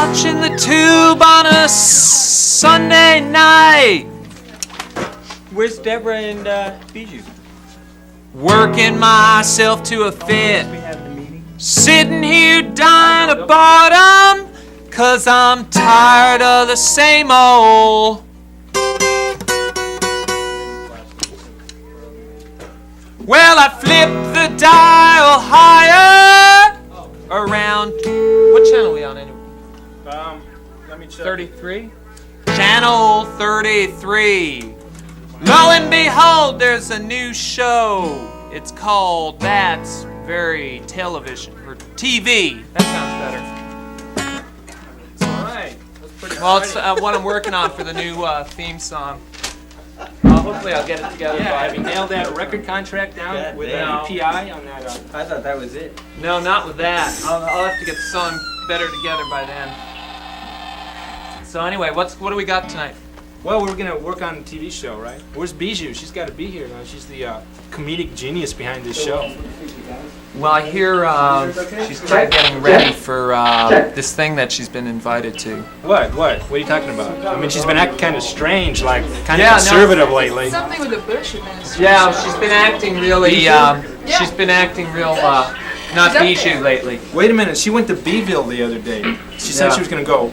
watching the tube on a Sunday night. Where's Deborah and Bijou? Working myself to a fit. We have the meeting. Sitting here dying of boredom, 'cause I'm tired of the same old. Well, I flipped the dial higher around. What channel are we on anyway? Let me check. 33? Channel 33. Lo and behold, there's a new show. It's called That's Very Television, or TV. That sounds better. All right. That's pretty Well, it's what I'm working on for the new theme song. Hopefully I'll get it together Yeah, by... have you nailed that record contract down with PI on that? I thought that was it. No, not with that. I'll have to get the song better together by then. So anyway, what do we got tonight? Well, we're gonna work on a TV show, right? Where's Bijou? She's got to be here now. She's the comedic genius behind this show. Well, I hear she's kind of getting ready for this thing that she's been invited to. What? What are you talking about? I mean, she's been acting kind of strange, like kind of Yeah, no. conservative lately. Something with the Bush administration. Yeah, she's been acting really. She's been acting real not Bijou lately. Wait a minute. She went to Beeville the other day. She said Yeah. she was gonna go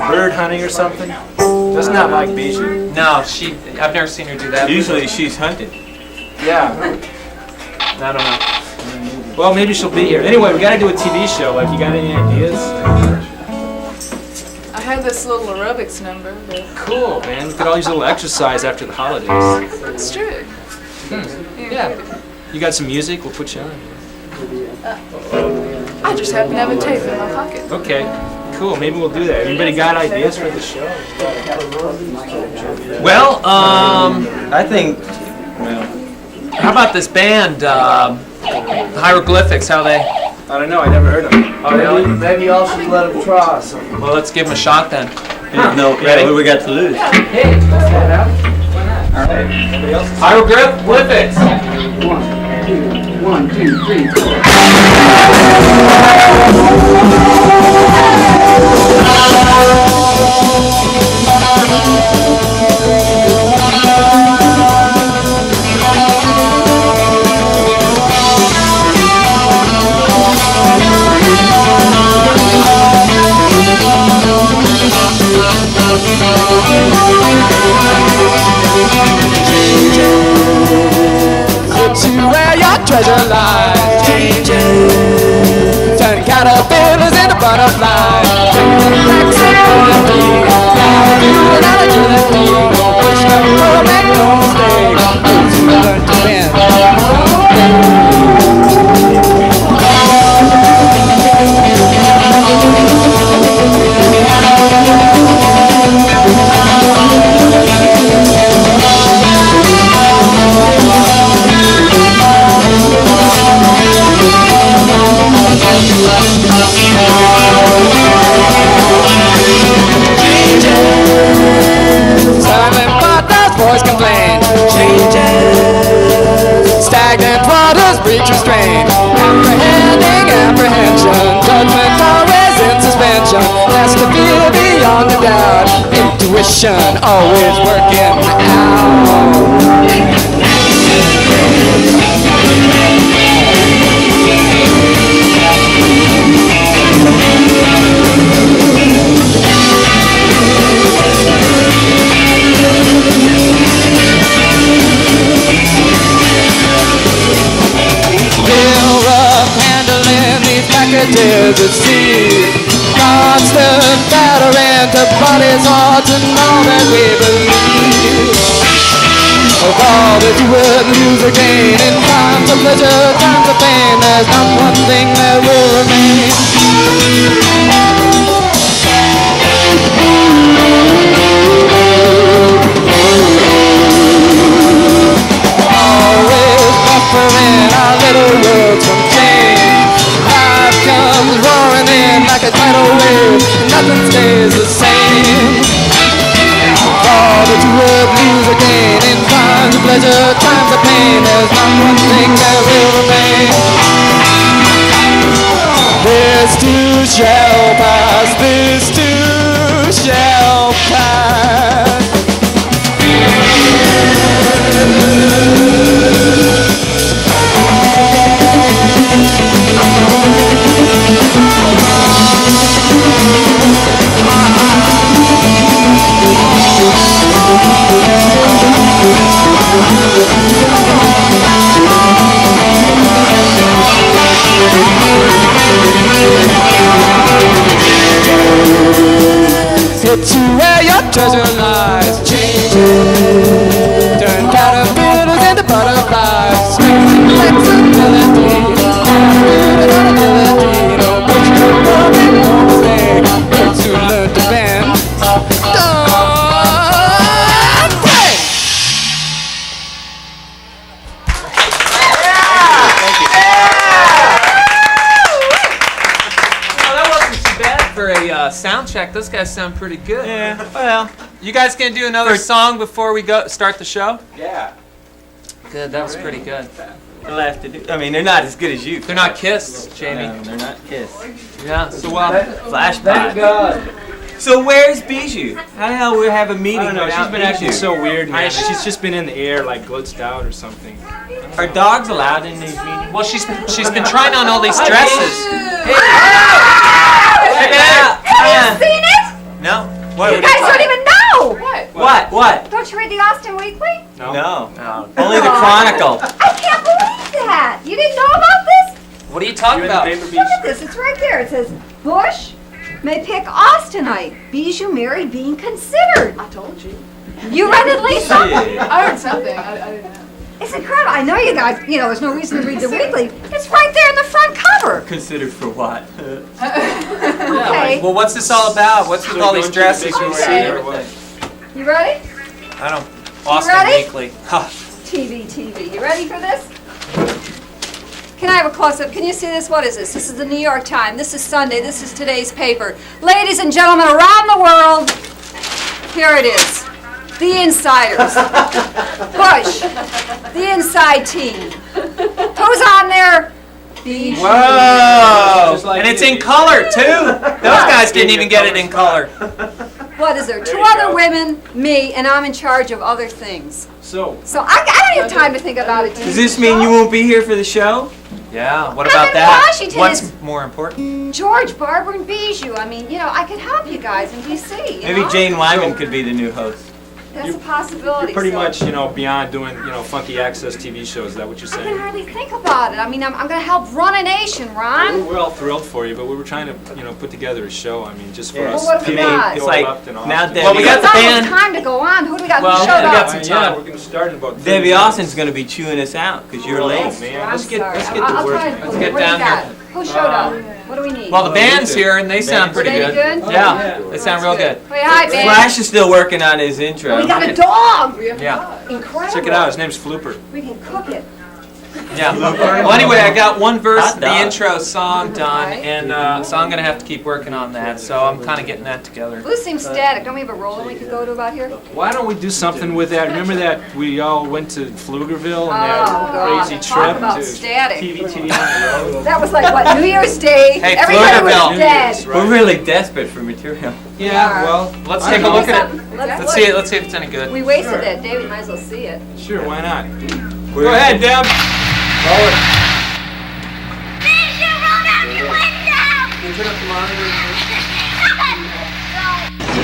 bird hunting or something. Does not like Bijou. No, I've never seen her do that. Usually she's hunted. Yeah. I don't know. Well, maybe she'll be here. Anyway, we got to do a TV show. Like, you got any ideas? I had this little aerobics number, but Cool, man. We could all use a little exercise after the holidays. it's true. Yeah. You got some music? We'll put you on. I just happen to have a tape in my pocket. Okay. Cool. Maybe we'll do that. Anybody got ideas for the show? Well, I think, well, how about this band, Hieroglyphics? How they? I don't know. I never heard of them. Oh, really? maybe you all should let them try something. Well, let's give them a shot then. No, Ready? what we got to lose? Hieroglyphics. 1, 2, 3, 4. To where your treasure lies. Turn caterpillars into butterflies. Relax and breathe. Another journey. Push no more, make no mistake. Those who learn to bend. Silent but those boys complain. Stagnant waters breach restraint. Apprehending apprehension. Judgment always in suspension. Lest the fear beyond a doubt. Intuition always working out. Packages at sea, constant battering to bodies, hearts, and all that we believe. Of all that you would lose or gain in times of pleasure, times of pain, there's not one thing that will remain. Always buffering our little worlds from change. Life comes roaring in like a tidal wave. Nothing stays the same. All that you would lose or gain in times of pleasure, times of pain, there's not one thing that will remain. This too shall pass through. shall pass. Head to where your treasure lies. Change it. Turn caterpillars into butterflies. Flexibility. Flexibility. Don't put your love in no mistake. Those who learn to bend. Don't break. Well, that wasn't too bad for a sound check. Those guys sound pretty good. Yeah, well, You guys gonna do another song before we go start the show? Yeah. Good. That was pretty good. they'll have to do. I mean, they're not as good as you. They're not kissed, Jamie. No, they're not Kiss. Yeah. So Flash Thank God. So where's Bijou? How the hell we have a meeting I don't know. She's without been acting Bijou? so weird, man. She's just been in the air, like glitched out or something. Are dogs allowed in these meetings? well, she's been trying on all these dresses. Check it out. Have you seen it? No. You guys don't even know! What? What? Don't you read the Austin Weekly? No. Only the Chronicle. I can't believe that! You didn't know about this? What are you talking You in the about? paper, Look Beach? at this, it's right there. It says, Bush may pick Austinite. Bijou Mary being considered. I told you. You read it, Lisa? Yeah. I heard something. I didn't know. It's incredible. I know you guys, there's no reason to read the weekly. It's right there in the front cover. Considered for what? Okay, Well, what's this all about? What's with all these dresses? Going to the big See or what? you ready? I don't. Austin ready? Weekly. TVTV. You ready for this? Can I have a close-up? Can you see this? What is this? This is the New York Times. This is Sunday. This is today's paper. Ladies and gentlemen around the world, here it is. The Insiders. Bush. The Inside Team. Who's on there? Bijou. Whoa! Just like And it's you. in color too. Those guys didn't even get it in color. What is there? There Two you other go. women, me, and I'm in charge of other things. So, So I don't have time to think about it. Does this mean you won't be here for the show? Yeah. What I'm about in that? Washington. What's It's- more important? George, Barbara, and Bijou. I mean, I could help you guys in D.C. you Maybe know? Jane Wyman could be the new host. That's a possibility. you're pretty so much, beyond doing, funky access TV shows. Is that what you're I can saying? hardly think about it. I mean, I'm going to help run a nation, Ron. We're all thrilled for you, but we were trying to, put together a show. I mean, just for Yeah. us. Well, what have we got? It's like Up and now Austin. Debbie. Well, we got It's the almost band. time to go on. Who do we got? Well, Who showed we got up? some Yeah, time. we're going to start in about 30 Debbie minutes. Austin's gonna be chewing us out because you're Oh, late. man. I'm Let's get sorry. to I'll work. try and Let's pull get it. What do down you got? here. Who showed up? What do we need? Well, the band's here and they sound pretty They good. good? Yeah, they sound real good. Wait, hi, band. Flash is still working on his intro. We got a dog. Yeah, Incredible. Check it out. His name's Flooper. We can cook it. yeah. Well, anyway, I got one verse Hot of the dog. intro song done, Okay. and so I'm gonna have to keep working on that. So I'm kind of getting that together. Blue seems static. Don't we have a roller we could go to about here? Why don't we do something with that? Remember that we all went to Pflugerville and Oh, that God. crazy Talk trip about to static. TVTV on the road? That was like, what, New Year's Day? Hey, Everybody Pflugerville. was dead. We're really desperate for material. Yeah, well, Let's I take a don't look know. at it. Let's Let's see it. Let's see if it's any good. We wasted that day. We might as well see it. Sure, why not? We're Go ahead, Deb.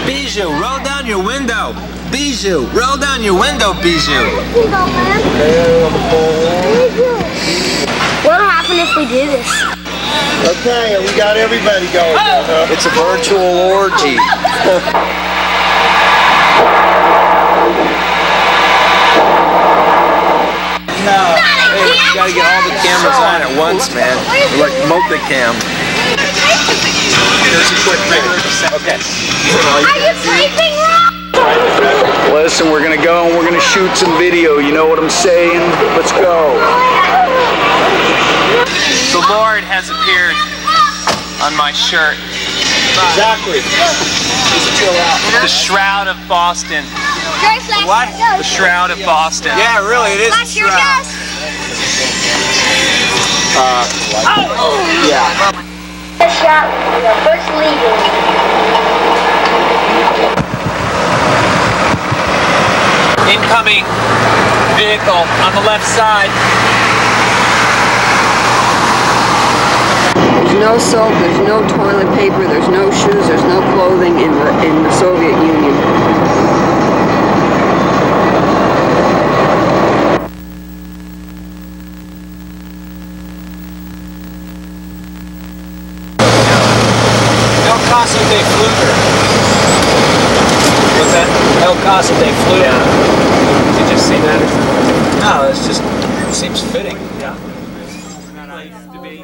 Bijou, roll down your window. Bijou, roll down your window, Bijou. What'll happen if we do this? Okay, we got everybody going. It's a virtual orgy. Hey, you gotta get all the cameras on at once, man. We're like multicam. Here's a quick regular. Okay. Are you sleeping, Rob? Listen, we're gonna go and we're gonna shoot some video. You know what I'm saying? Let's go. The Lord has appeared on my shirt. Exactly. Just chill out. The Shroud of Boston. Very flash. What? The Shroud of Boston. Yeah, really, it is. Flash your dust. Yeah. First shot, first lead. Incoming vehicle on the left side. There's no soap, there's no toilet paper, there's no shoes, there's no clothing in the Soviet Union. El Casa de Fluger. What's that? El Casa de Fluger. Did you just see that or something? No, it's just, it seems fitting. Yeah. Place to be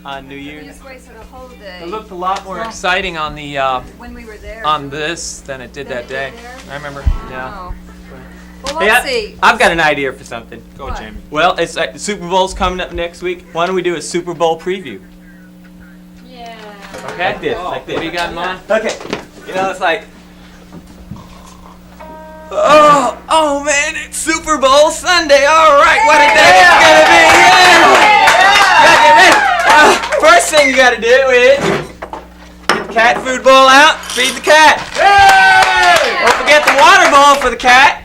on New We Year's. just wasted a whole day. It looked a lot more exciting on the when we were there. on this than it did Than that it day. did there? I remember. Yeah. Oh. Well, Hey, let's see. I've got an idea for something. Go, What? Jamie. Well, it's the Super Bowl's coming up next week. Why don't we do a Super Bowl preview? Yeah. Like this, like this. What do you got in mind? Okay. You know, it's like, oh man, it's Super Bowl Sunday. All right, what a day it's gonna be. Yeah. Get ready. First thing you gotta do is get the cat food bowl out, feed the cat. Don't forget the water bowl for the cat.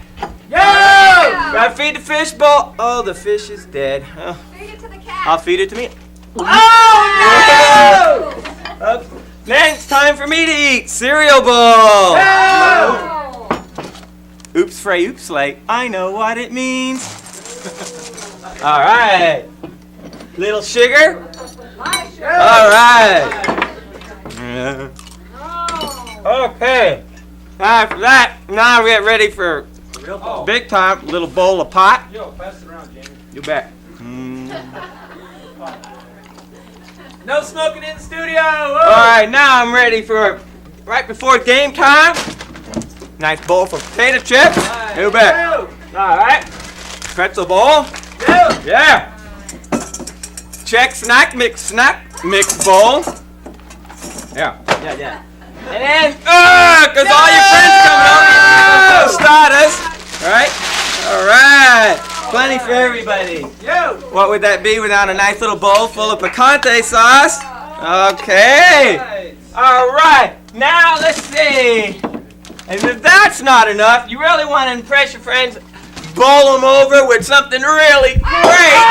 Gotta feed the fish bowl. Oh, the fish is dead. Oh, Feed it to the cat. I'll feed it to me. Oh no! Then it's time for me to eat cereal bowl. Oh. Oops, Frey, oops, like I know what it means. All right, little sugar. My shirt. All right. Yeah. Okay. After that, now we get ready for big time. Little bowl of pot. Yo, pass it around, Jamie. You bet. No smoking in the studio. All right, now I'm ready for right before game time. Nice bowl for potato chips. You bet. All right. Pretzel bowl. Yeah. Check snack mix bowl. Yeah. And then, cause all your friends coming over, start us. All right. Plenty for everybody. What would that be without a nice little bowl full of picante sauce? Okay. All right. Now let's see. And if that's not enough, you really want to impress your friends, bowl them over with something really great.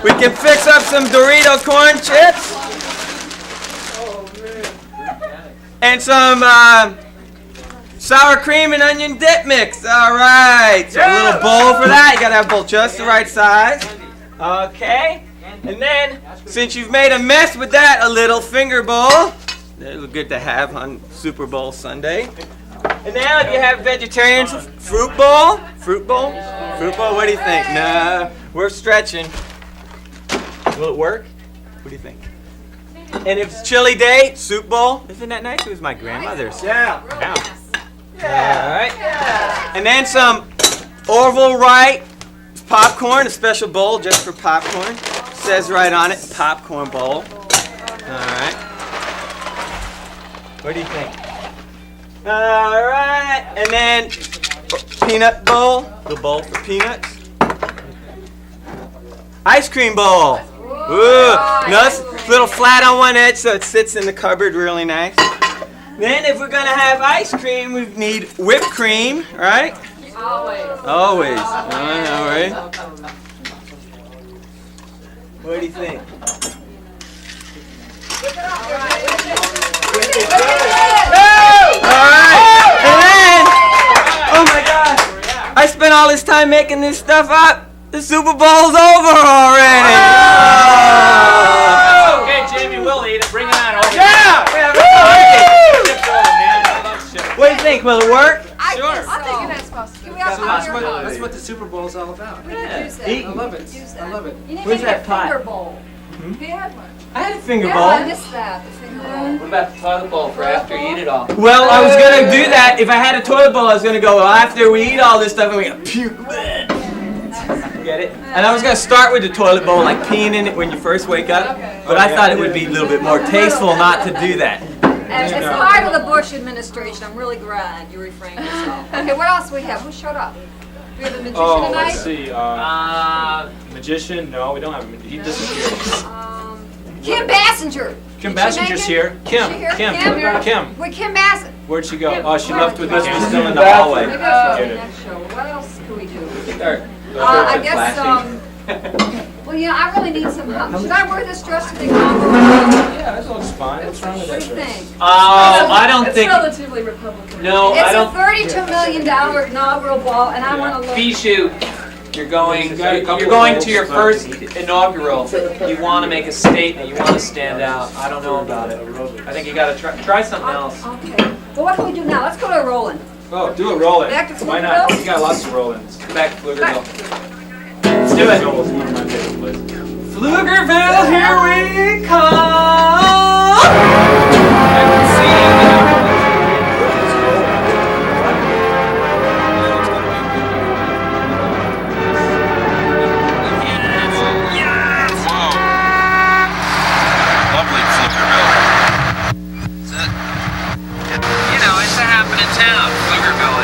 We can fix up some Dorito corn chips. And some sour cream and onion dip mix. All right. So a little bowl for that. You got to have a bowl just the right size. Okay. And then, since you've made a mess with that, a little finger bowl. They're good to have on Super Bowl Sunday. And now if you have vegetarians, fruit bowl? Fruit bowl? Fruit bowl, what do you think? Nah, we're stretching. Will it work? What do you think? And if it's chili day, soup bowl. Isn't that nice? It was my grandmother's. Yeah. All right. And then some Orville Wright popcorn, a special bowl just for popcorn. Says right on it, popcorn bowl. All right. What do you think? All right. And then peanut bowl, the bowl for peanuts. Ice cream bowl. Ooh, nice, little flat on one edge so it sits in the cupboard really nice. Then if we're gonna have ice cream, we need whipped cream, right? Always. I know, right? What do you think? Alright! And then, oh my gosh, I spent all this time making this stuff up. The Super Bowl's over already! Okay, Jamie, we'll eat it. Bring it on over. Yeah! What do you think? Will it work? Sure. I'm thinking that's supposed to. Can we have So some that's of what, your that's house? what the Super Bowl is all about. We could use that. Eat. I love it. Use I that. love it. You need Where's to get that a pot? finger bowl. He had one. I had a finger Yeah, I bowl. missed that. The finger bowl. What about the toilet bowl for after you eat it all? Well, I was gonna do that. If I had a toilet bowl, I was gonna go, well, after we eat all this stuff, and we gonna puke. Get it? And I was gonna start with the toilet bowl, like peeing in it when you first wake up. But I thought it would be a little bit more tasteful not to do that. As part of the Bush administration, I'm really glad you refrained yourself. Okay, what else do we have? Who showed up? We have a magician Oh, tonight? let's see. Magician? No, we don't have a magician. He disappeared. Kim Bassinger. Kim Did she Bassinger's make it? here. Is she here? Kim. Wait, Kim Where'd she go? Oh, she left with us. She's We're still in the Maybe hallway. that's for the next show. What else can we do? Start. I guess, well, yeah, I really need some help. Should I wear this dress to the inaugural? Yeah, that looks fine. What's wrong with What that do you dress? think? I don't It's think. relatively Republican. No, I It's a don't. $32 million inaugural ball, and I want to look. Bijou, you're going. You got a couple You're going of to your votes, first inaugural. You want to make a statement. You want to stand out. I don't know about it. I think you got to try something else. Okay. Well, what can we do now? Let's go to Roland. Oh, do a roll-in. Back to Why not? Pflugerville? You got lots of roll-ins. Back to Pflugerville. Let's do it. It's one of my favorite places. Pflugerville, here we come. I can see Lovely Pflugerville. You know, it's a happening town, Pflugerville.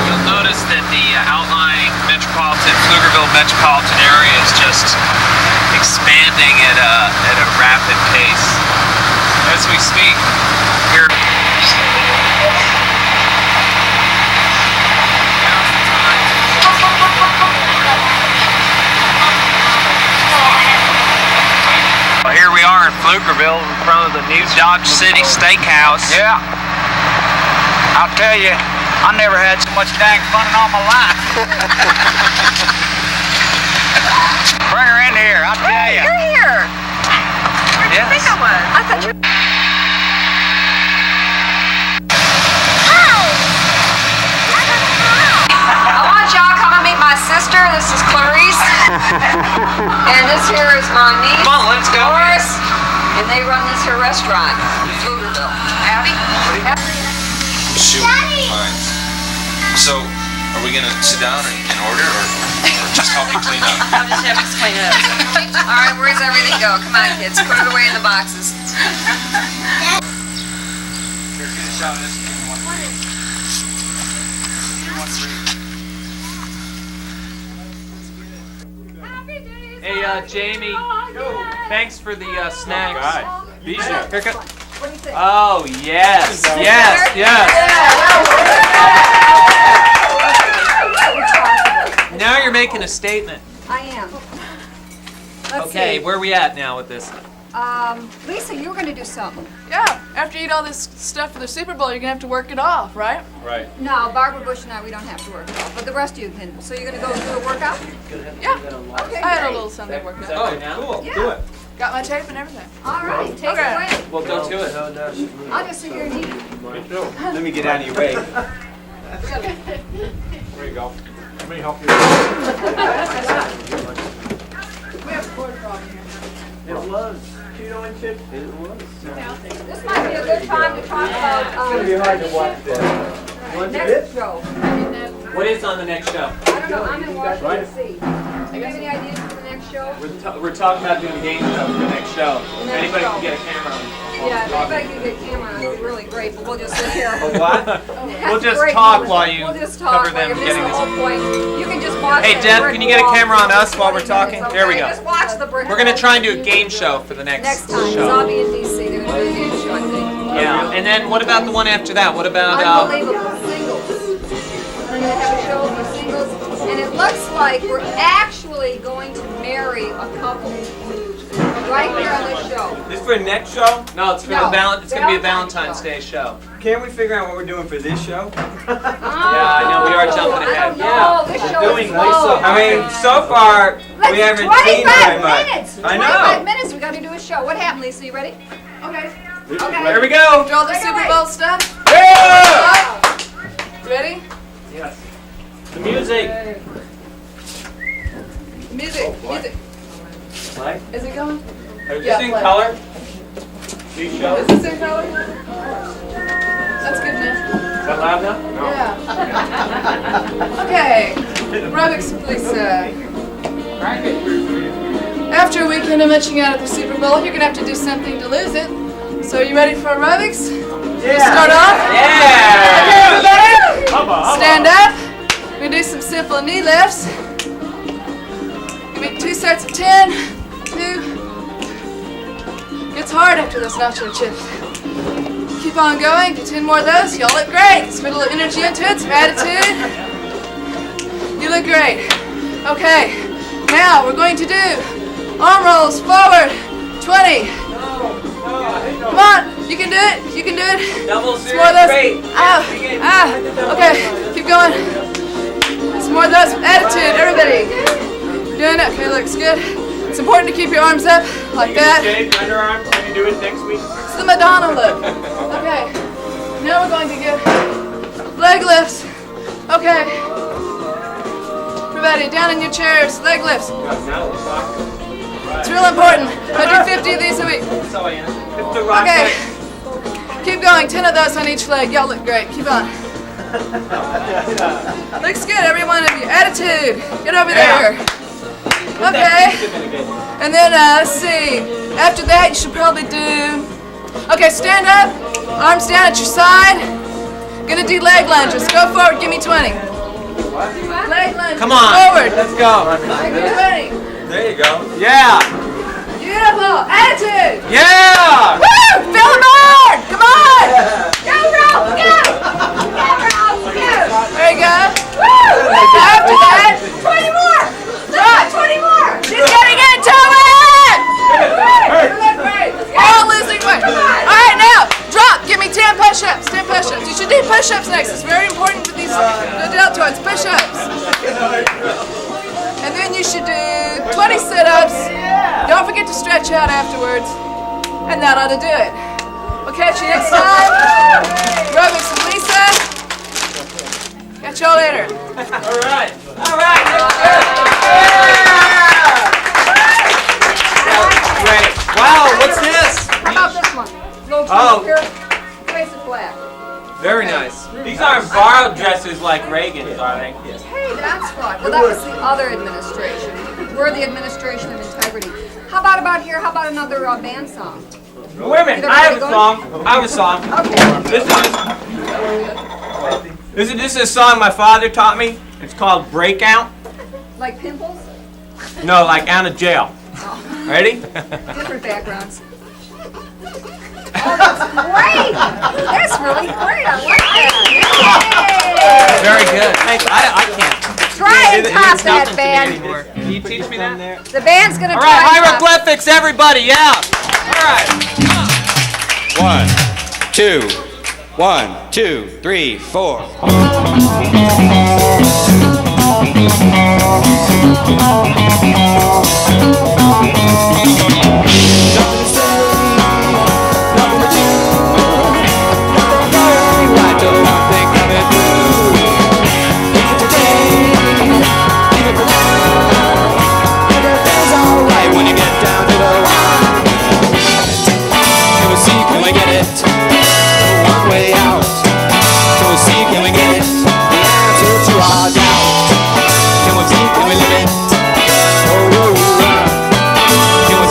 You'll notice that the outlying Pflugerville metropolitan area is just expanding at a rapid pace. As we speak, here. Well, here we are in Pflugerville in front of the new Dodge City Steakhouse. Yeah. I'll tell you, I never had so much dang fun in all my life. Bring her in here, I'll tell you. You're here. Where did you think I was? I thought you. I want y'all to come and meet my sister. This is Clarice. And this here is my niece. Come on, let's go. Doris. And they run this here restaurant in Pflugerville. Abby? Shoot. Fine. So, are we gonna sit down in order, or just help you clean up? I'll just have to explain it. All right, where does everything go? Come on, kids. Put it away in the boxes. Here, get a shot of this. Give me one. Give me one free. Hey, Jamie. Thanks for the snacks. God. Bijou. Here co- What do you think? Oh yes, yes, yes. Now you're making a statement. I am. Let's Okay, see. where are we at now with this? Lisa, you were going to do something. Yeah, after you eat all this stuff for the Super Bowl, you're gonna have to work it off, right? Right. No, Barbara Bush and I, we don't have to work it out, but the rest of you can. So you're going to go do a workout? Yeah. Okay, I had a great. little Sunday workout. Oh, cool. Yeah. Do it. Got my tape and everything. All right, take it Okay. away. Well, go to it. I'll just sit here and eat. Let me get out of your way. There you go. Let me help you. We have a cord problem here. This might be a good time to talk about next show. What is on the next show? I don't know, I'm in Washington, D.C. Do you have any ideas for the next show? We're talking about doing a game show for the next show. If Next anybody show. can get a camera on. Yeah, if anybody can get a camera on, it'd be really great, but we'll just sit here. What? That's We'll just great. talk while you We'll just talk cover while them you're getting missing the this. whole point. You can just watch Hey, that Deb, brick can you get a wall camera on for us while we're 20 talking? minutes, There we okay? go. Just watch the brick We're gonna wall. try and do a game show for the next Next time, 'cause show. I'll be in D.C. They're gonna do a game show, I think. Yeah, and then what about the one after that? What about Unbelievable singles. We're gonna have a show for singles, and it looks like we're actually going to marry a couple right here on this show. This for the next show? No, it's for No, it's gonna be a Valentine's Valentine's Day show. Can't we figure out what we're doing for this show? Yeah, I know, we are jumping I ahead. don't know. This show is doing slow. Lisa. I mean, so far, we haven't seen 25 very much. minutes. I 25 know. minutes. We got to do a show. What happened, Lisa? You ready? Okay. Okay. There we go. Do all the Take it Super away. Bowl stuff. Yeah! Ready? Yes. The music. Music. Music. What? Is it going? Is Yeah, this in play. color? These Is shows? this in color? That's good enough. Is that loud enough? Yeah. Okay. Aerobics, please. After a weekend of munching out at the Super Bowl, you're gonna have to do something to lose it. So, are you ready for aerobics? Yeah. Start off. Yeah! Okay, everybody. Stand up. We're gonna do some simple knee lifts. Give me 2 sets of 10. 2. Gets hard after this nacho chips. Keep on going. Do 10 more of those. Y'all look great. Just put a little energy into it, some attitude. You look great. Okay. Now we're going to do arm rolls forward. 20. Come on. You can do it. You can do it. Double Some more of those. straight. Okay. Keep going. Some more of those. Attitude. Everybody. Doing it. Okay. Looks good. It's important to keep your arms up like that. Underarm. Can you do it next week? It's the Madonna look. Okay. Now we're going to get leg lifts. Okay. Everybody, down in your chairs. Leg lifts. It's real important. I do 50 of these a week. Okay. Keep going. 10 of those on each leg. Y'all look great. Keep on. Looks good, every one of you. Attitude. Get over there. Okay. And then, let's see. After that, you should probably do... Okay, stand up. Arms down at your side. Gonna do leg lunges. Go forward. Give me 20. Leg lunges. Come on. Forward. Let's go. Get ready. There you go. Yeah. Beautiful. Attitude. Yeah. Woo! Feel the board. Come on. Go, Ralph. Go. Go, Ralph. Go. There you go. Woo! After that, 20 more. Drop. 20 more. She's getting into it. You look great. All losing weight. All right, now drop. Give me 10 push-ups. 10 push-ups. You should do push-ups next. It's very important for these deltoids. Push-ups. And then you should do 20 sit-ups. Don't forget to stretch out afterwards. And that ought to do it. We'll catch you next time. Aerobics with Lisa. Catch y'all later. All right. All right. Great. Wow, what's this? How about this one? Little Oh. here. Face it flat. Very nice. These aren't borrowed dresses like Reagan's, are they? Hey, that's right. Well, that was the other administration. We're the administration of integrity. How about here? How about another band song? Wait a minute. I have a song. I have a song. Okay. This is a song my father taught me. It's called Breakout. Like pimples? No, like out of jail. Ready? Different backgrounds. Oh, that's great! That's really great. I like that. Very good. I can't. Try and top that, band. Anymore. Can you teach me that? The band's gonna All try. right, and top. hieroglyphics, everybody. Yeah. All right. 1, 2, 1, 2, 3, 4. Can we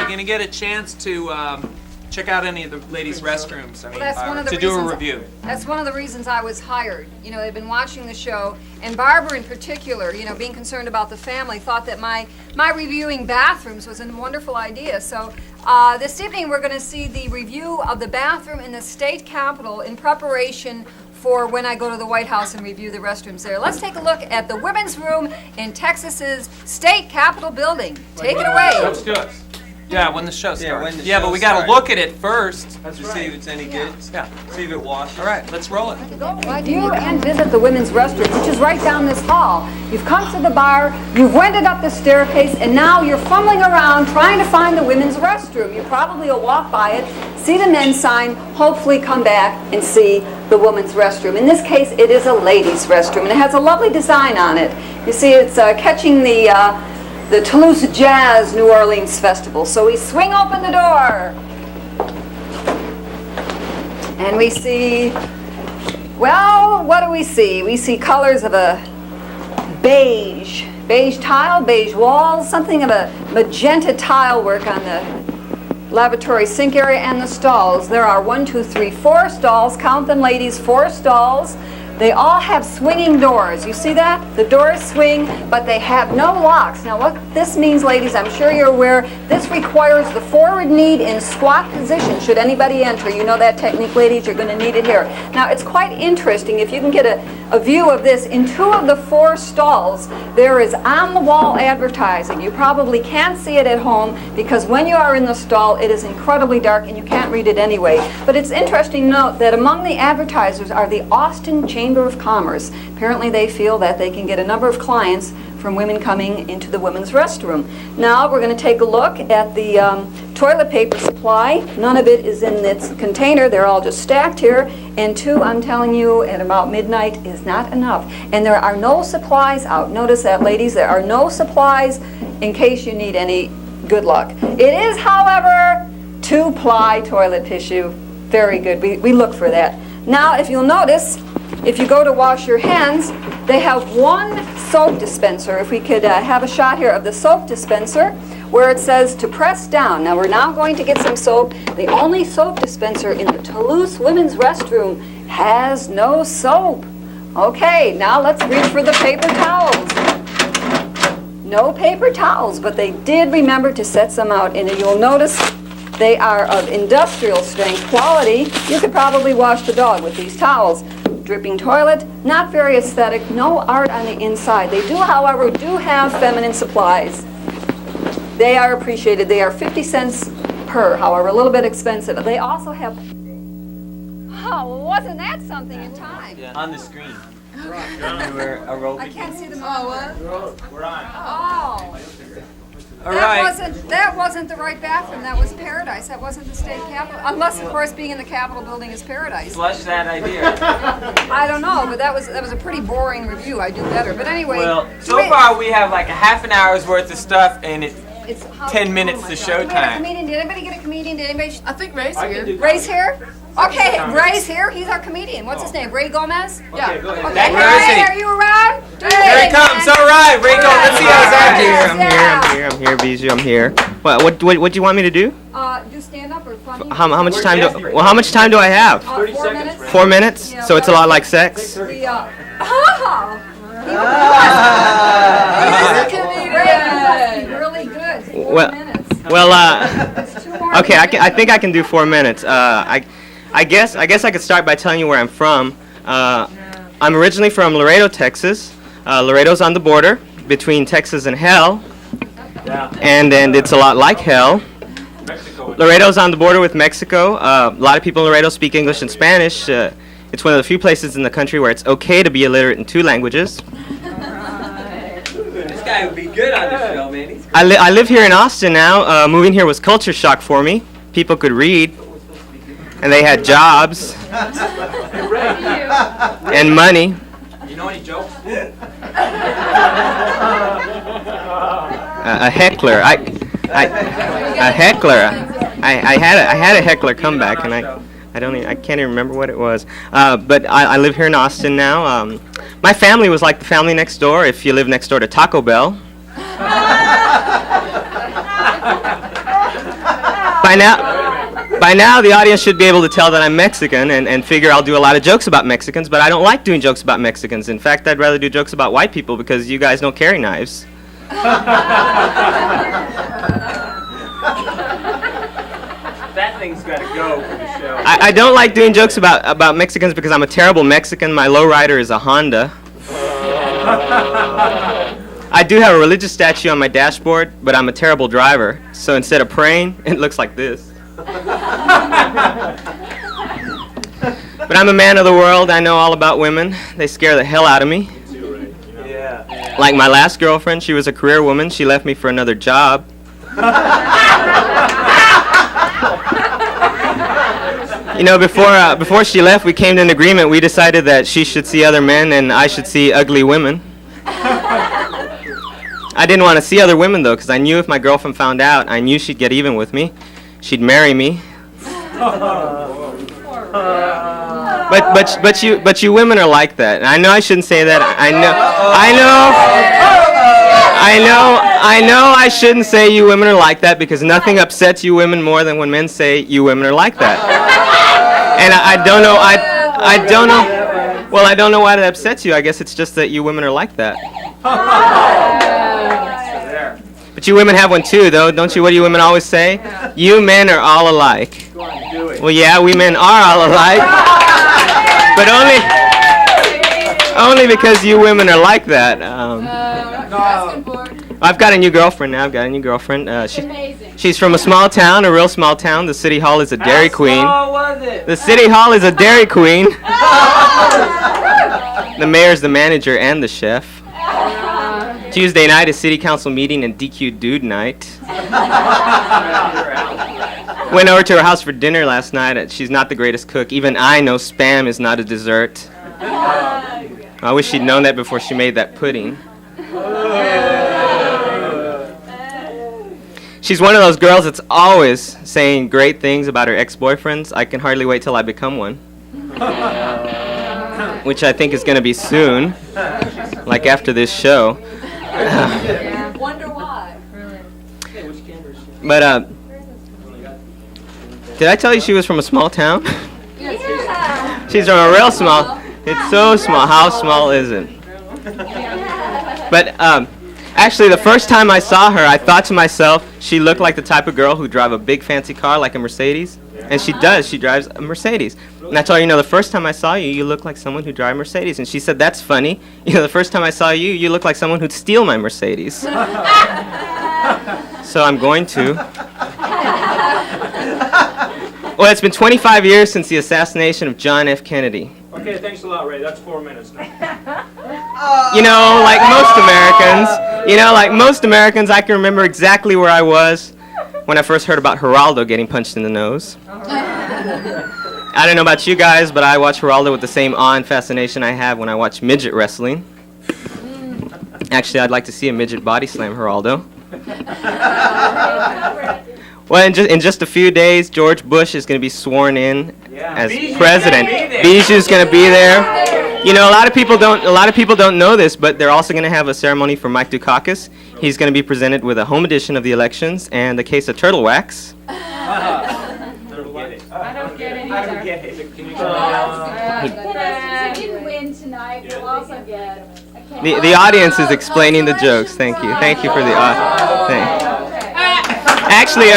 you gonna get a chance to check out any of the ladies' restrooms? I mean, That's one of the to do a reasons- review. That's one of the reasons I was hired. You know, they've been watching the show, and Barbara in particular, you know, being concerned about the family, thought that my reviewing bathrooms was a wonderful idea. So this evening we're going to see the review of the bathroom in the state capitol in preparation for when I go to the White House and review the restrooms there. Let's take a look at the women's room in Texas's state capitol building. Take it away. Let's do it. Yeah, when the show starts. Yeah, when the Yeah, show but we got to starts. look at it first. To see if it's any good. Yeah. See if it washes. All right, let's roll it. You and visit the women's restroom, which is right down this hall. You've come to the bar, you've wended up the staircase, and now you're fumbling around trying to find the women's restroom. You probably will walk by it, see the men's sign, hopefully come back and see the women's restroom. In this case, it is a ladies' restroom, and it has a lovely design on it. You see, it's catching the Toulouse Jazz New Orleans Festival. So we swing open the door. And we see, well, what do we see? We see colors of a beige tile, beige walls, something of a magenta tile work on the lavatory sink area and the stalls. There are 4 stalls. Count them, ladies, 4 stalls. They all have swinging doors. You see that? The doors swing, but they have no locks. Now what this means, ladies, I'm sure you're aware, this requires the forward knee in squat position should anybody enter. You know that technique, ladies, you're going to need it here. Now it's quite interesting if you can get a view of this. In 2 of the 4 stalls, there is on-the-wall advertising. You probably can't see it at home because when you are in the stall, it is incredibly dark and you can't read it anyway. But it's interesting to note that among the advertisers are the Austin Chamber of Commerce. Apparently they feel that they can get a number of clients from women coming into the women's restroom. Now we're going to take a look at the toilet paper supply. None of it is in this container. They're all just stacked here. And 2, I'm telling you, at about midnight is not enough. And there are no supplies out. Notice that, ladies. There are no supplies in case you need any. Good luck. It is, however, 2-ply toilet tissue. Very good. We look for that. Now, if you'll notice, if you go to wash your hands, they have 1 soap dispenser. If we could have a shot here of the soap dispenser where it says to press down. Now we're now going to get some soap. The only soap dispenser in the Toulouse women's restroom has no soap. Okay, now let's reach for the paper towels. No paper towels, but they did remember to set some out, and you'll notice they are of industrial strength quality. You could probably wash the dog with these towels. Dripping toilet, not very aesthetic, no art on the inside. They do, however, have feminine supplies. They are appreciated. They are 50 cents per, however, a little bit expensive. They also have, oh, wasn't that something in time? Yeah. On the screen. I can't see the what? We're on. Oh. All right. That wasn't the right bathroom. That was Paradise. That wasn't the state capitol. Unless, of course, being in the Capitol building is Paradise. Flush that idea. I don't know, but that was a pretty boring review. I do better. But anyway. Well, so far we have like a half an hour's worth of stuff, and it's 10 minutes to Do we have a showtime. comedian? Did anybody get a comedian? Did anybody? I think Ray's I can here. do Ray's here? Okay, Ray's here. He's our comedian. What's his name? Ray Gomez? Okay, go ahead. Okay, Where is Ray, he? are you around? Here he comes. All right, Rico. Let's see how that Yes, is. yeah. I'm here, Bijou. I'm here. What do you want me to do? Do stand up or funny? How much time do how much time do I have? 30 4 seconds, minutes. Ray. 4 minutes. Yeah, So it's a lot like sex. Oh! He's a comedian. Really good. 4 Well- minutes. Well, It's 2 more okay. I minutes. think I can do 4 minutes. I guess I could start by telling you where I'm from. I'm originally from Laredo, Texas. Laredo's on the border between Texas and hell, and it's a lot like hell. Mexico. Laredo's on the border with Mexico. A lot of people in Laredo speak English and Spanish. It's one of the few places in the country where it's okay to be illiterate in 2 languages. This guy would be good on the show, man. He's I live here in Austin now. Moving here was culture shock for me. People could read, and they had jobs and money. You know any jokes? A heckler. A heckler. I had a heckler come back, and I can't even remember what it was. But I live here in Austin now. My family was like the family next door. If you live next door to Taco Bell. By now, the audience should be able to tell that I'm Mexican and figure I'll do a lot of jokes about Mexicans, but I don't like doing jokes about Mexicans. In fact, I'd rather do jokes about white people because you guys don't carry knives. That thing's got to go for the show. I don't like doing jokes about Mexicans because I'm a terrible Mexican. My lowrider is a Honda. I do have a religious statue on my dashboard, but I'm a terrible driver. So instead of praying, it looks like this. But I'm a man of the world. I know all about women. They scare the hell out of me. Yeah. Like my last girlfriend, she was a career woman. She left me for another job. You know, before she left, we came to an agreement. We decided that she should see other men and I should see ugly women. I didn't want to see other women though, because I knew if my girlfriend found out, I knew she'd get even with me. She'd marry me. But you women are like that. And I know I shouldn't say that. I know I shouldn't say you women are like that because nothing upsets you women more than when men say you women are like that. And I don't know. Well, I don't know why that upsets you. I guess it's just that you women are like that. But you women have one too, though, don't you? What do you women always say? You men are all alike. Well, yeah, we men are all alike. But only because you women are like that. I've got a new girlfriend now. She's from a small town, a real small town. The city hall is a Dairy Queen. The city hall is a Dairy Queen. The mayor's the manager and the chef. Tuesday night is city council meeting and DQ dude night. Went over to her house for dinner last night. She's not the greatest cook. Even I know Spam is not a dessert. I wish she'd known that before she made that pudding. She's one of those girls that's always saying great things about her ex-boyfriends. I can hardly wait till I become one. Which I think is going to be soon, like after this show. Wonder why. But, did I tell you she was from a small town? Yeah. She's from a real small. It's so small. How small is it? But, actually, the first time I saw her, I thought to myself, she looked like the type of girl who drive a big fancy car like a Mercedes. And she does. She drives a Mercedes. And I told her, you know, the first time I saw you, you look like someone who drives a Mercedes. And she said, that's funny. You know, the first time I saw you, you look like someone who'd steal my Mercedes. So I'm going to. Well, it's been 25 years since the assassination of John F. Kennedy. Okay, thanks a lot, Ray. That's 4 minutes now. You know, like most Americans, I can remember exactly where I was when I first heard about Geraldo getting punched in the nose. I don't know about you guys, but I watch Geraldo with the same awe and fascination I have when I watch midget wrestling. Actually, I'd like to see a midget body slam Geraldo. Well, in just a few days, George Bush is going to be sworn in as president. Bijou's going to be there. You know, a lot of people don't know this, but they're also going to have a ceremony for Mike Dukakis. He's going to be presented with a home edition of the elections and a case of turtle wax. I don't get it. If you win tonight, we'll also get The audience is explaining the jokes. Thank you. Thank you for the Actually,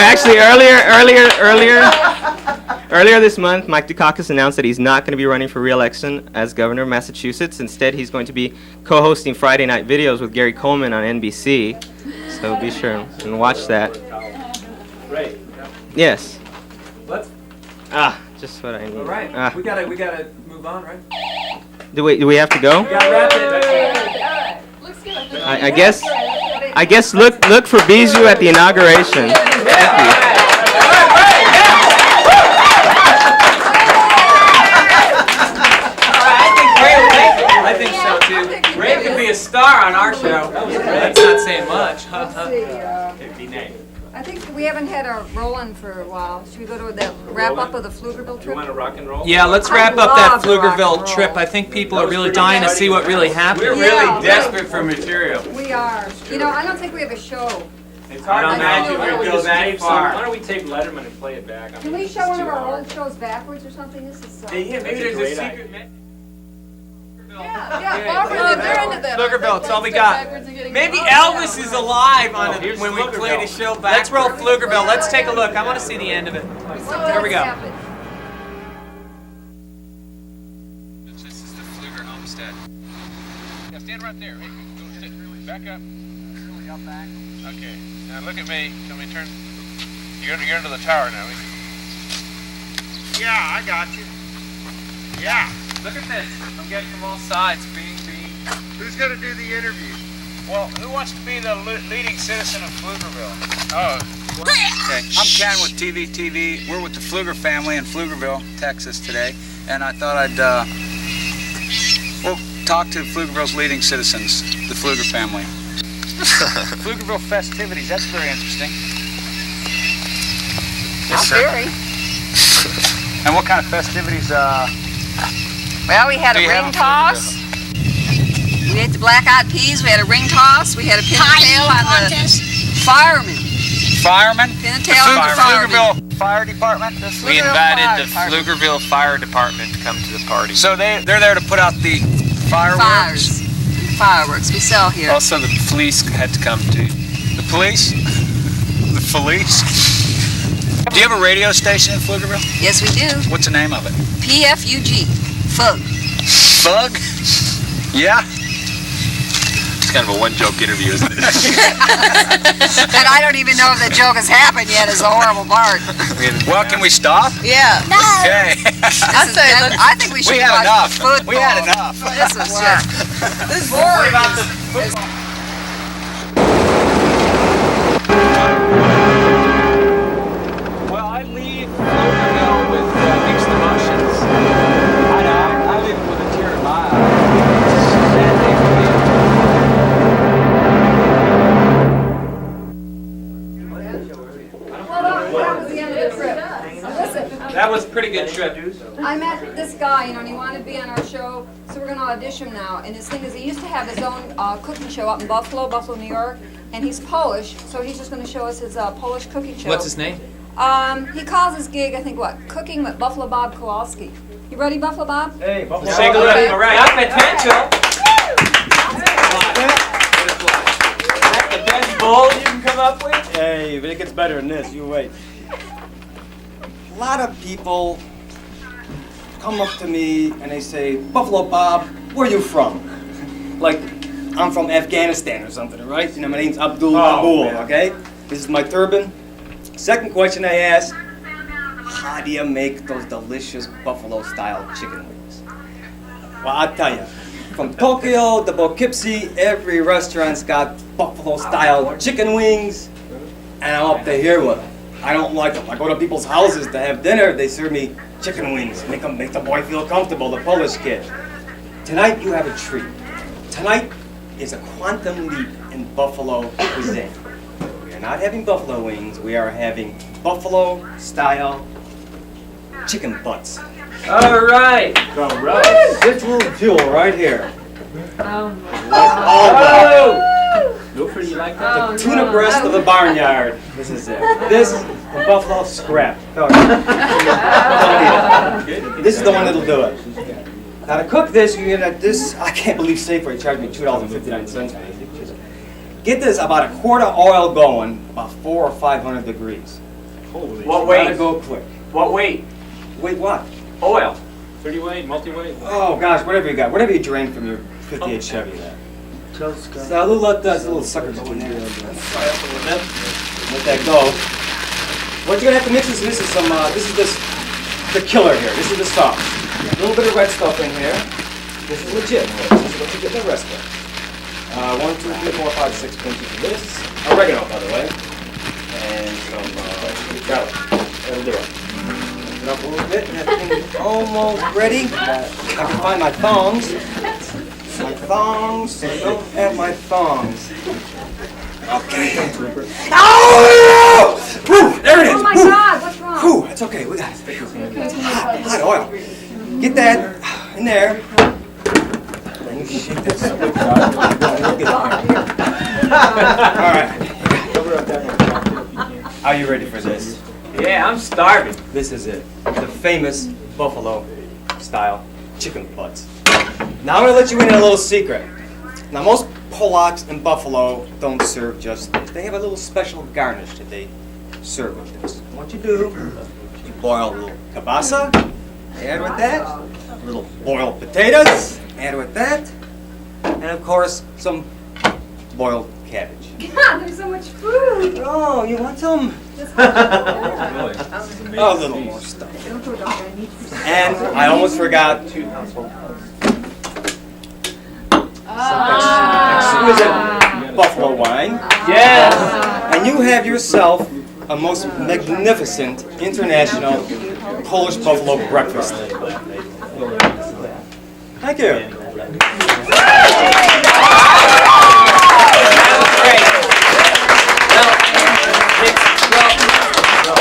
earlier this month, Mike Dukakis announced that he's not going to be running for re-election as governor of Massachusetts. Instead, he's going to be co-hosting Friday night videos with Gary Coleman on NBC. So be sure and watch that. Ray. Yes. Let's. Just what I need. All right. We gotta move on, right? Do we have to go? We gotta wrap it. Looks good. I guess look for Bijou at the inauguration. Thank you. I think so too. Ray could be a star on our show. That's not saying much. It'd be nice. I think we haven't had a roll-in for a while. Should we go to the wrap-up of the Pflugerville You trip? want to rock and roll? Yeah, let's wrap up that Pflugerville trip. I think people are really dying to see what really happened. We're really desperate for material. We are. You know, I don't think we have a show It's hard to imagine we go that far. Why don't we tape Letterman and play it back? Can we show one of our old shows backwards or something? This is so... Yeah, maybe there's a secret message. Yeah, they're into that. Pflugerville, it's all we got. Maybe Elvis is alive on it when we play the show back. Let's roll Pflugerville. Let's take a look. I want to see the end of it. Here we go. This is the Pfluger homestead. Yeah, stand right there. Hey, go sit. Back up. Really up back. Okay. Now look at me. Let me turn. You're under the tower now. Yeah, I got you. Yeah. Look at this. I'm getting from all sides. Bing. Who's going to do the interview? Well, who wants to be the leading citizen of Pflugerville? Oh. Okay. I'm Ken with TVTV. We're with the Pfluger family in Pflugerville, Texas today, and I thought I'd we'll talk to Pflugerville's leading citizens, the Pfluger family. Pflugerville festivities. That's very interesting. Not very. And what kind of festivities? Well, we had a Do you have ring a toss. We ate the black-eyed peas. We had a ring toss. We had a pin and tail on the firemen. Firemen? Pin and tail on the firemen. Pflugerville Fire Department? We invited the Pflugerville Fire Department to come to the party. So they're there to put out the fireworks? Fireworks we sell here. Also, the police had to come too. The police? The police? Do you have a radio station in Pflugerville? Yes, we do. What's the name of it? PFUG. Fug. Fug? Yeah? It's kind of a one-joke interview, isn't it? And I don't even know if the joke has happened yet is the horrible part. Well, can we stop? Yeah. No. Okay. I think we should We had watch enough. football. We had enough. This was just... This is boring. Well, I leave Pflugerville with mixed emotions. I leave it with a tear in my eye. It's a sad day for me. Well, that was the end of the trip. Listen, That was a pretty good trip. I met this guy, and he wanted to be on our show, so we're going to audition now. And his thing is, he used to have his own cooking show up in Buffalo, New York, and he's Polish, so he's just going to show us his Polish cooking show. What's his name? He calls his gig, I think, Cooking with Buffalo Bob Kowalski. You ready, Buffalo Bob? Hey, Buffalo. Shake a leg. All right. Got potential. That's the best bowl you can come up with? Hey, but it gets better than this, you wait. A lot of people come up to me and they say, Buffalo Bob, where are you from? Like, I'm from Afghanistan or something, right? You know, my name's Abdul Kabul, okay? This is my turban. Second question I ask, how do you make those delicious Buffalo-style chicken wings? Well, I'll tell you, from Tokyo to Poughkeepsie, every restaurant's got Buffalo-style chicken wings, and I'm up to here with them. I don't like them. I go to people's houses to have dinner, they serve me chicken wings, make the boy feel comfortable, the Polish kid. Tonight you have a treat. Tonight is a quantum leap in Buffalo cuisine. We are not having buffalo wings, we are having Buffalo-style chicken butts. All right. This little jewel right here. Go for you like that? The tuna breast of the barnyard. This is it. This is the buffalo scrap. This is the one that'll do it. Now to cook this, you're gonna this. I can't believe Safeway charged me $2.59 for this. Get this about a quart of oil going, about 400 or 500 degrees. Holy. What Gotta weight? go quick. What weight? Wait, what? Oil. 30 weight, multi-weight. Oh gosh, whatever you got, whatever you drain from your 58 Chevy there. So a little sucker go in there. Let that go. What you're gonna have to mix is this is some the killer here. This is the sauce. A little bit of red stuff in here. This is legit. This is what you get in the restaurant. 1, 2, 3, 4, 5, 6 pinches of this. Oregano, by the way. And some garlic. That'll do it. Mix it up a little bit, and everything's almost ready. I can find my thongs. My thongs. I don't have my thongs. Okay. Oh! Whew, there it is. Oh my God, what's wrong? Whew, it's okay. We got it. Hot oil. Get that in there. Then you shake this. All right. Cover up that Are you ready for this? Yeah, I'm starving. This is it. The famous buffalo style chicken butts. Now I'm gonna let you in on a little secret. Now most Polacks in Buffalo don't serve just this. They have a little special garnish that they serve with this. What you do, you boil a little kielbasa, add with that, a little boiled potatoes, add with that, and of course some boiled cabbage. God, there's so much food. Oh, you want some? A little more stuff. And I almost forgot exquisite buffalo wine. Yes. And you have yourself a most magnificent international Polish buffalo breakfast. Thank you.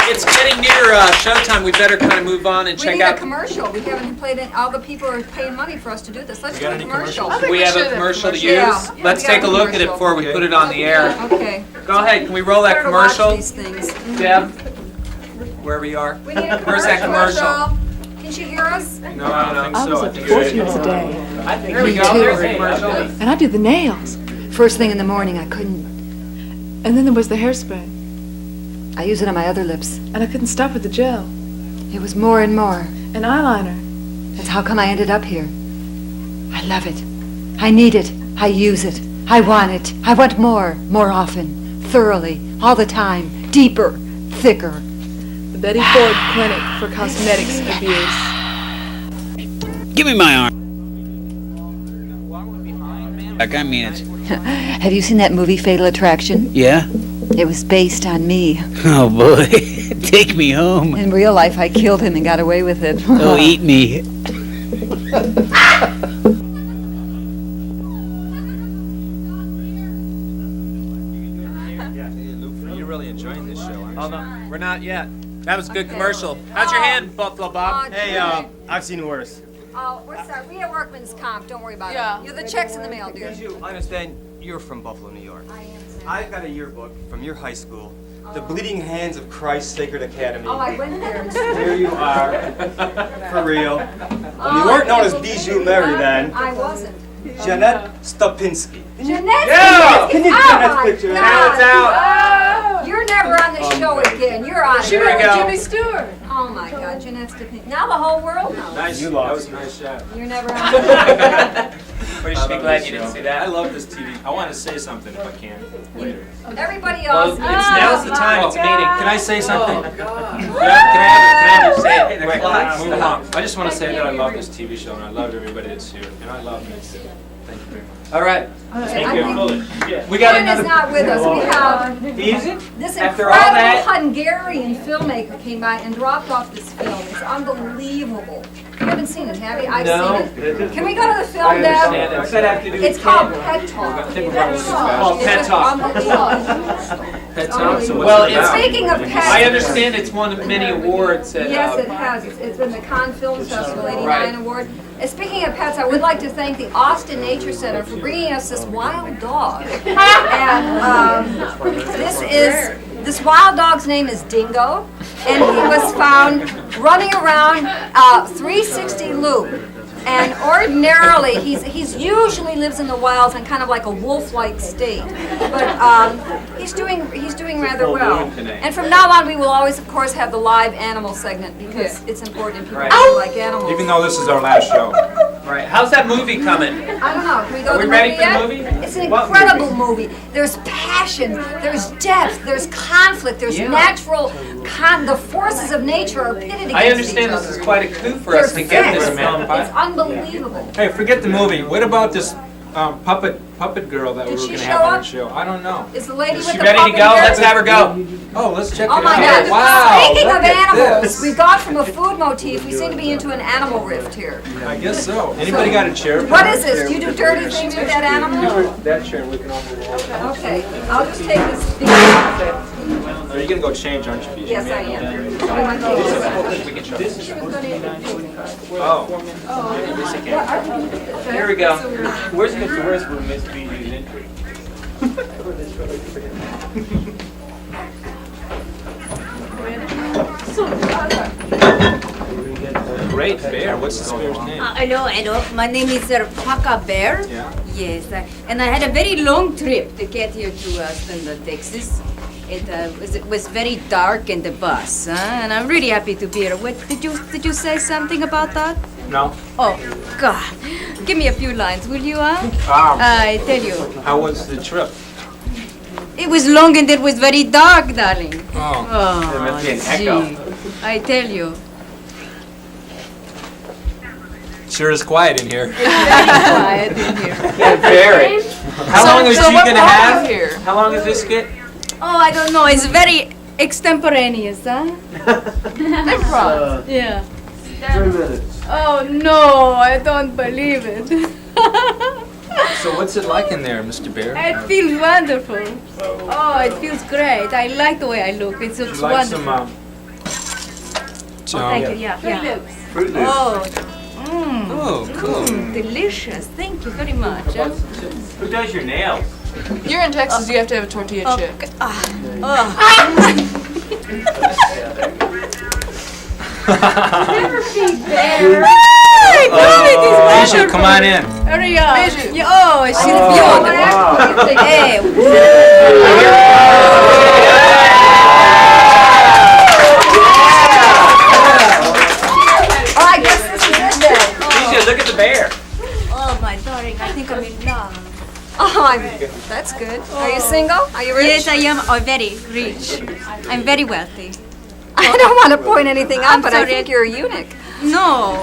It's getting near showtime. We better kind of move on and We check need a out. commercial. We haven't played it. All the people are paying money for us to do this. Let's do a commercial. Do we have a commercial to use? Yeah. Let's we got take a a look at it commercial. before we put it on the air. Okay. Go ahead. Can we roll that Better watch commercial? these things. Deb, where we are. We need a Where's that commercial? Can she hear us? No, I don't think I so. was I up think to you're 4 right. kilos a day. There we go. There's the commercial. And I did the nails. First thing in the morning, I couldn't. And then there was the hairspray. I use it on my other lips. And I couldn't stop with the gel. It was more and more. And eyeliner. That's how come I ended up here. I love it. I need it. I use it. I want it. I want more often, thoroughly, all the time, deeper, thicker. The Betty Ford Clinic for Cosmetics Abuse. Give me my arm. Like, I mean it. Have you seen that movie, Fatal Attraction? Yeah? It was based on me. Oh boy, take me home. In real life, I killed him and got away with it. Oh, eat me. You're really enjoying this show, aren't you? Hold on. We're not yet. That was a good commercial. How's your hand, Buffalo Bob? Hey, I've seen worse. Oh, what's that? We at Workman's Comp. Don't worry about it. You're the checks in the mail, dear. I understand you're from Buffalo, New York. I am. I've got a yearbook from your high school, the Bleeding Hands of Christ Sacred Academy. Oh, I went there. Here you are, for real. You weren't known as Bijou Mary then. I wasn't. Jeanette Stopinski. Jeanette! Yeah! Can you get Oh Jeanette's my picture? God. Now it's out. Oh, you're never on the show again. You're on Here we go. Jimmy Stewart. Oh my God, Jeanette Stopinski. Now the whole world knows. Nice. You That lost. was a nice shot. You're never on. We should be glad you didn't see that. I love this TV. I want to say something if I can later. Everybody Well, else. now's the time. It's a meeting. Can I say something? Can I have it? Say it. Hey, Wait, clock. move along. I just want to say that I love this TV show and I love everybody that's here. And I love Nick too. Thank you very much. All right. Thank you. We got Ken is another. not with us. We have Easy? this After all incredible that- Hungarian filmmaker came by and dropped off this film. It's unbelievable. You haven't seen it, have you? I've No. seen it. Can we go to the film, I understand. Deb? What's that have to do with It's called Ken? Pet Talk. Oh, Pet It's Talk. unbelievable. Pet Talk, so what's Well, it about? Speaking of pets, I understand it's won many awards at. yes, it has. It's been the Cannes Film Festival '89 Right. award. And speaking of pets, I would like to thank the Austin Nature Center for bringing us this wild dog. And this wild dog's name is Dingo, and he was found running around 360 loop. And ordinarily, he's usually lives in the wilds in kind of like a wolf-like state, but he's doing rather well. And from now on, we will always, of course, have the live animal segment because it's important. People really like animals. Even though this is our last show. Right. How's that movie coming? I don't know. Can we go Are to we the ready movie for the yet? movie? It's an What incredible movie. There's passion, there's depth, there's conflict, there's natural. The forces of nature are pitted against I understand each this other. is quite a coup for us to get this film. It's unbelievable. Hey, forget the movie. What about this puppet girl that we Did were she going to show have on up? the show? I don't know. Is the lady Is with she the ready to puppet go? hair? Let's have her go. Oh, let's check Oh it my out. God! Wow, Speaking look of at animals, this. we got from a food motif. We seem to be into an animal rift here. I guess so. Anybody got a chair? What is this? Do you do dirty things with that animal? That chair looking over the wall. Okay, I'll just take this. Are you going to go change, aren't you, Bijou? Yes, I am. Oh. Here we go. Where's Mr. Where's Miss Biju's entry? Great bear. What's this bear's name? Hello. My name is Paca Bear. Yeah. Yes, and I had a very long trip to get here to Austin, Texas. It was very dark in the bus, and I'm really happy to be here. What did you say something about that? No. Oh, God. Give me a few lines, will you, I tell you. How was the trip? It was long and it was very dark, darling. Oh. There must be an echo. gee. I tell you. Sure is quiet in here. Quiet in here. Yeah, very. How long is she what gonna brought have? you here? How long is this skit? Oh, I don't know. It's very extemporaneous, huh? Improv. Yeah. 3 minutes. Oh, no, I don't believe it. So what's it like in there, Mr. Bear? It feels wonderful. Oh, it feels great. I like the way I look. It looks Like wonderful. some, Thank you. Yeah. Fruit Loops. Oh, Oh, cool. delicious. Thank you very much. Who does your nails? You're in Texas, you have to have a tortilla chip. Never be there. Hey, Bijou, come on in. Hurry up. Oh, she's beautiful. Hey, Oh, I guess this is it then. Bijou, look at the bear. oh, my darling, I think I'm in love. Oh, that's good. Are you single? Are you rich? Yes, I am. Oh, very rich. I'm very wealthy. I don't want to point anything out, I'm but I sorry. think you're a eunuch. No.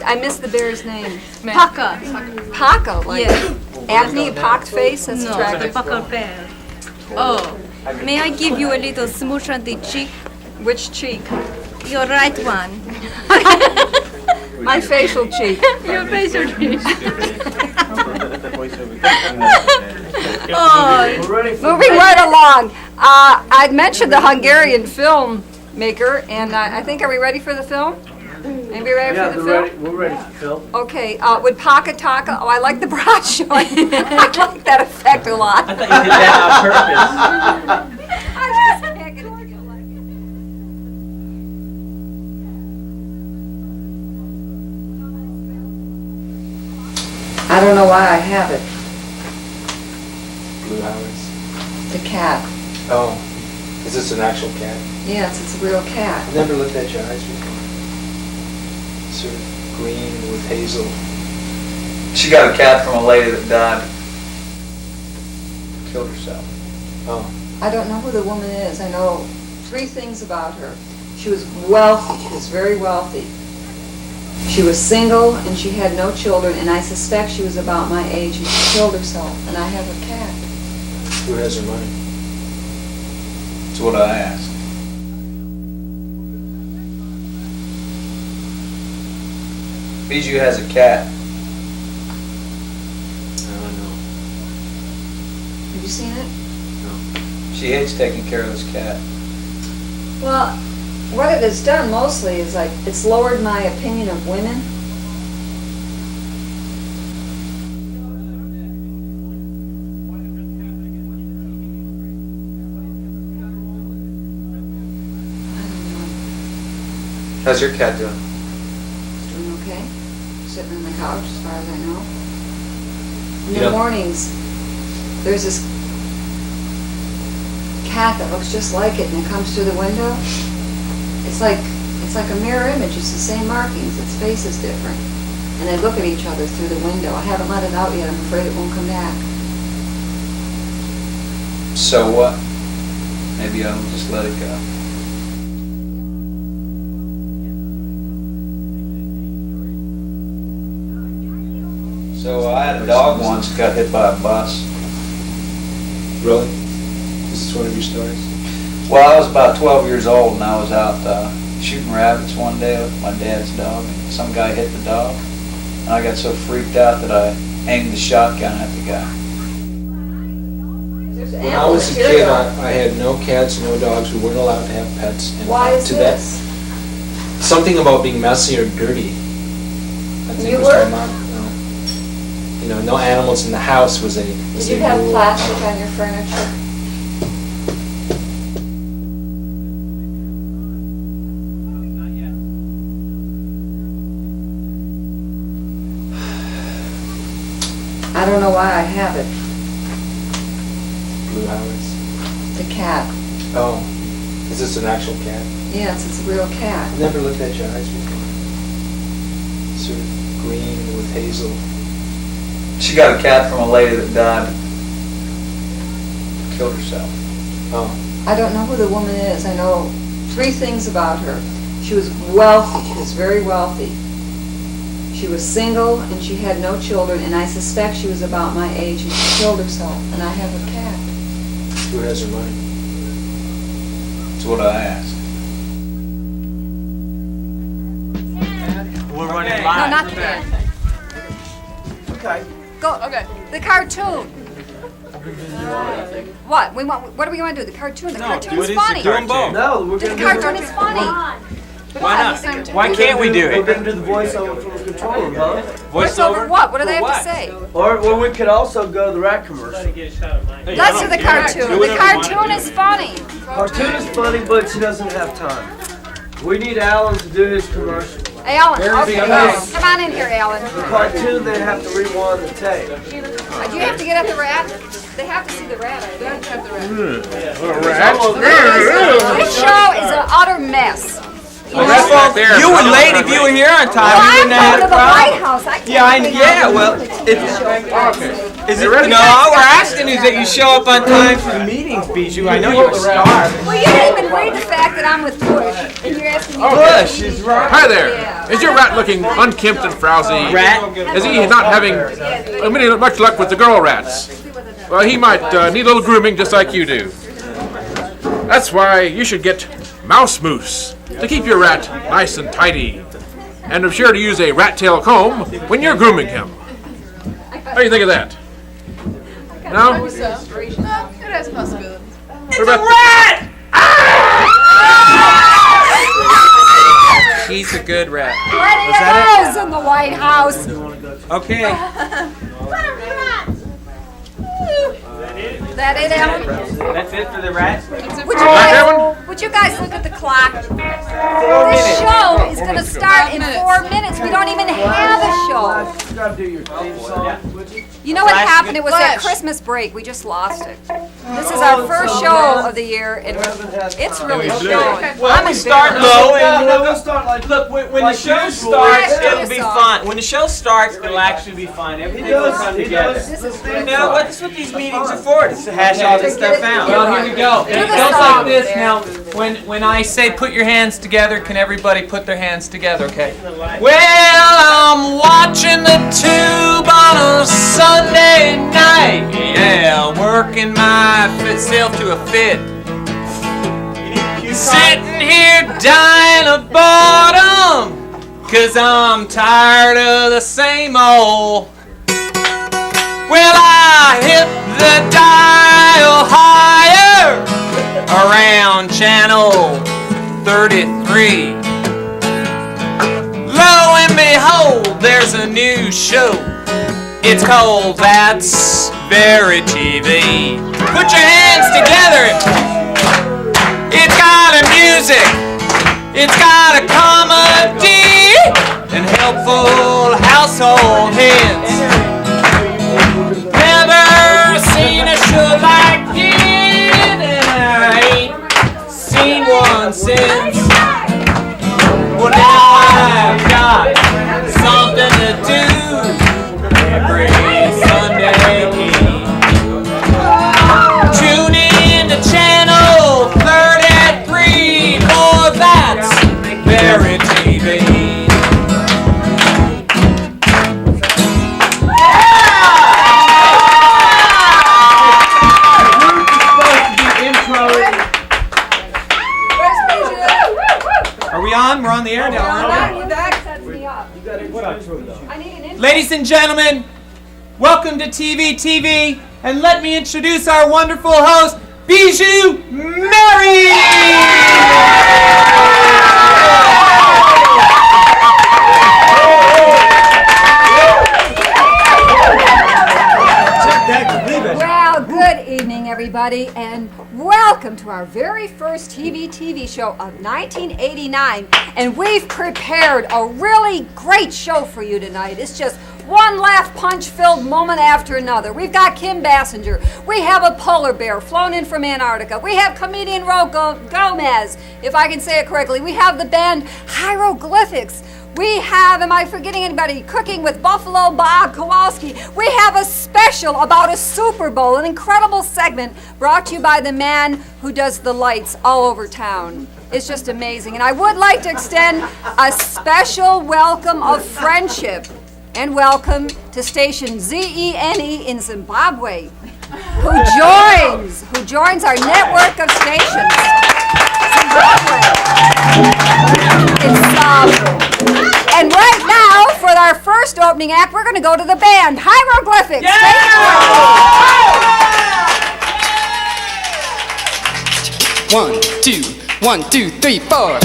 I missed the bear's name. Paca. Paco, like Yeah. acne, pocked face. That's No, the attractive. Paca bear. Oh, may I give you a little smooch on the cheek? Which cheek? Your right one. My facial cheek. Your facial cheek. Oh, Moving right along. I'd mentioned the Hungarian filmmaker, and I think, are we ready for the film? Anybody ready for the film? We're ready for film. Okay, would Paca Taka, oh, I like the broad showing. I like that effect a lot. I thought you did that on purpose. I just can't get it together. I don't know why I have it. Blue Hours. The cat. Oh, is this an actual cat? Yes, it's a real cat. I've never looked at your eyes before. Sort of green with hazel. She got a cat from a lady that died. Killed herself. Oh. I don't know who the woman is. I know 3 things about her. She was wealthy. She was very wealthy. She was single and she had no children, and I suspect she was about my age and she killed herself. And I have a cat. Who has her money? That's what I asked. Bijou has a cat. I don't know. Have you seen it? She hates taking care of this cat. Well, what it has done mostly is like it's lowered my opinion of women. How's your cat doing? It's doing okay. Sitting on the couch as far as I know. In You the don't- mornings, there's this cat that looks just like it and it comes through the window. It's like a mirror image. It's the same markings. Its face is different. And they look at each other through the window. I haven't let it out yet. I'm afraid it won't come back. So what? Maybe I'll just let it go. So I had a dog once that got hit by a bus. Really? This is one of your stories? Well, I was about 12 years old and I was out shooting rabbits one day with my dad's dog, and some guy hit the dog. And I got so freaked out that I aimed the shotgun at the guy. When I was a kid, I had no cats, no dogs. We weren't allowed to have pets. And Why is to this? That, something about being messy or dirty. I think You was were? my mom. No. You know, no animals in the house was a Did you have plastic on your furniture? why I have it. Blue highlights. The cat. Oh. Is this an actual cat? Yes, it's a real cat. I've never looked at your eyes before. Sort of green with hazel. She got a cat from a lady that died. Killed herself. Oh. I don't know who the woman is. I know 3 things about her. She was wealthy. She was very wealthy. She was single and she had no children, and I suspect she was about my age and she killed herself. And I have a cat. Who has her money? That's what I asked. We're running No, live. not the cat. Okay. Go. Okay. The cartoon. What? What do we want to do? The cartoon. The cartoon is funny. Do them both. No, we're The gonna cartoon is funny. Why not? Why can't we do We're it? gonna do the voiceover from the control room, huh? Voiceover what? What do they have to say? Or we could also go to the rat commercial. Let's do the cartoon. The cartoon is funny. Cartoon is funny, but she doesn't have time. We need Alan to do his commercial. Hey, Alan. Okay, Yes. come on in here, Alan. The cartoon, they have to rewind the tape. Do you have to get at the rat? They have to see the rat. I think. Have the rat. This show is an utter mess. You were late. If you were here on time, Well, you I'm wouldn't have going to had a the White problem. House. I can't Yeah, well, is it, no, all we're asking is that you show up on time for the meetings, Bijou. I know you're a star. Well, you didn't even read the fact that I'm with Bush, and you're asking me. Bush is right. Hi there. Is your rat looking unkempt and frowsy? Rat? Is he not having much luck with the girl rats? Well, he might need a little grooming just like you do. That's why you should get Mouse Mousse to keep your rat nice and tidy. And be sure to use a rat tail comb when you're grooming him. How do you think of that? No? It has possibilities. What about He's a good rat. Plenty of those in the White House. Okay. That it, Alan? That's it for the rats? Would you guys look at the clock? This show is going to start in 4 minutes. We don't even have a show. You gotta do your theme song. You know what happened? It was that Christmas break. We just lost it. This is our first show of the year, and it's really showing. Well, we start low and look, when the show starts, it'll be fun. When the show starts, it'll actually be fun. Everything will come together. You know, that's what these meetings are for, to hash all this stuff out. Well, here we go. It goes like this. Now, when I say put your hands together, can everybody put their hands together, okay? Well, I'm watching the tube on a Sunday night. Yeah, working myself to a fit. Sitting here dying of boredom, 'cause I'm tired of the same old. Well, I hit the dial higher around channel 33. Lo and behold, there's a new show. It's called That's Very TV. Put your hands together. It's got a music. It's got a comedy and helpful household hints. Never seen a show like it, and I ain't seen one since. Well, now I've got something to do every Sunday. Tune in to channel 33 for That's Very TV. Are we on? We're on the air now, aren't we? Ladies and gentlemen, welcome to TVTV, and let me introduce our wonderful host, Bijou Mary! Well, good evening, everybody, and welcome welcome to our very first TVTV show of 1989. And we've prepared a really great show for you tonight. It's just one laugh punch-filled moment after another. We've got Kim Bassinger. We have a polar bear flown in from Antarctica. We have comedian Ro Gomez, if I can say it correctly. We have the band Hieroglyphics. We have, am I forgetting anybody, Cooking with Buffalo Bob Kowalski. We have a special about a Super Bowl, an incredible segment brought to you by the man who does the lights all over town. It's just amazing. And I would like to extend a special welcome of friendship and welcome to station ZENE in Zimbabwe, who joins our network of stations. Zimbabwe. And right now, for our first opening act, we're going to go to the band, Hieroglyphics. Yeah! 1, 2, 3, 4.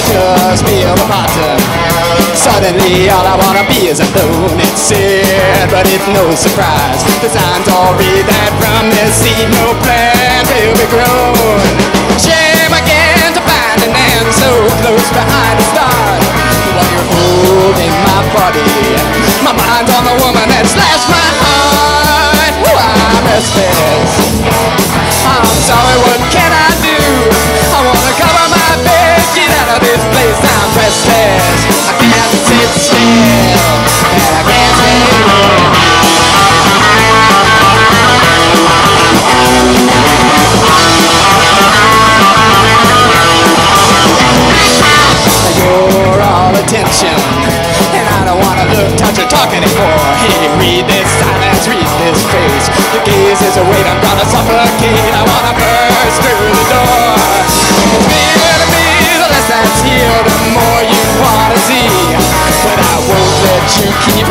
Just feel the bottom. Suddenly all I wanna be is alone. It's sad, but it's no surprise. The signs all read that from this seed no plant will be grown. Shame again to find an end so close behind the stars. While you're holding my body, my mind's on the woman that slashed my heart. Ooh, I'm restless. I'm sorry, what can I do? I wanna cover my bed, get out of this place. I'm restless. I can't sit still, and I can't stay still. You're all attention, and I don't wanna look, touch, or talk anymore. Hey, read this silence, read this face. Your gaze is a weight, I'm gonna suffocate. I wanna burst through the door. It's clear to me, the less that's here, the more you wanna see. But I won't let you keep